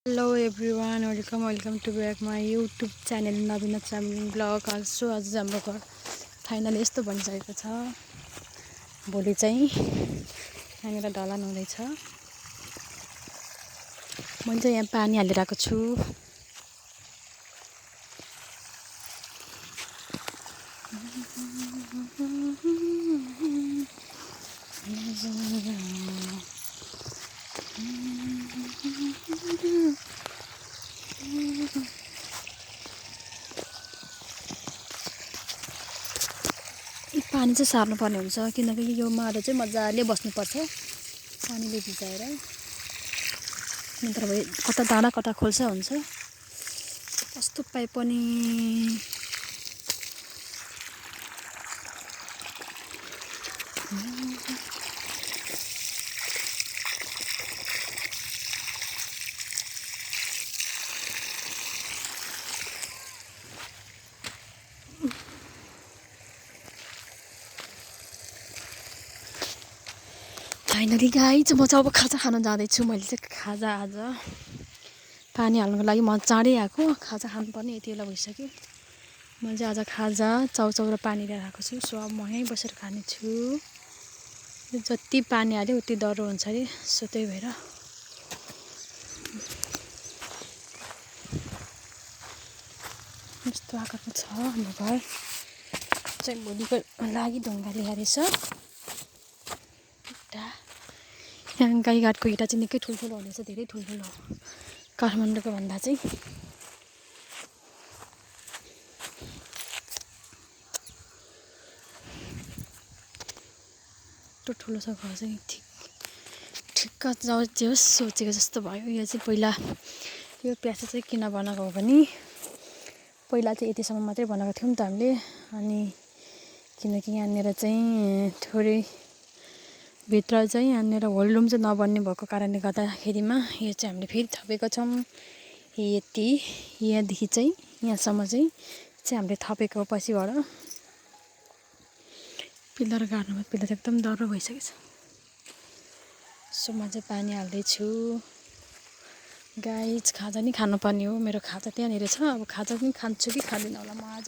Hello everyone welcome to back my YouTube channel Navina travelling blog. आज हाम्रो घर finally यस्तो बनिसकेको छ। भोलि चाहिँ यहाँनिर ढलान हुँदैछ। मैले चाहिँ यहाँ पानी हालिरहेको छु। पानी चाहिँ सार्नुपर्ने हुन्छ किनकि यो माटो चाहिँ मजाले बस्नुपर्छ पानीले भिजाएर, नत्र भए कता डाँडा कता खोल्सा हुन्छ। कस्तो पाइप पनि फाइनली गाइज म चाहिँ अब खाजा खान जाँदैछु। मैले चाहिँ खाजा आज पानी हाल्नुको लागि म चाँडै आएको, खाजा खानुपर्ने यति बेला भइसक्यो। मैले चाहिँ आज खाजा चाउचाउ र पानी लिएर आएको छु। सो अब म यहीँ बसेर खानेछु। जति पानी हाल्यो उति डह्रो हुन्छ अरे, सो त्यही भएर यस्तो आएको छ। हाम्रो घर चाहिँ भोलिको लागि ढुङ्गा ल्याएर रहेछ। यहाँ गाईघाटको इँटा चाहिँ निकै ठुल्ठुलो हुनेछ, धेरै ठुल्ठुलो काठमाडौँको भन्दा चाहिँ। यस्तो ठुलो छ घर चाहिँ, ठिक्क जे होस् सोचेको जस्तो भयो। यो चाहिँ पहिला यो प्यासा चाहिँ किन बनाएको हो भने पहिला चाहिँ यतिसम्म मात्रै बनाएको थियौँ त हामीले। अनि किनकि यहाँनिर चाहिँ थोरै भित्र चाहिँ यहाँनिर होलरुम चाहिँ नबन्ने भएको कारणले गर्दाखेरिमा यो चाहिँ हामीले फेरि थपेको छौँ। यति यहाँदेखि चाहिँ यहाँसम्म चाहिँ हामीले थपेको पछिबाट पिलर गाड्नुमा पिलर एकदम डह्रो भइसकेको छ। सो म चाहिँ पानी हाल्दैछु। गाइज खाजा नि खानुपर्ने हो, मेरो खाजा त्यहाँनिर छ। अब खाजा पनि खान्छु कि खाँदिनँ होला म आज।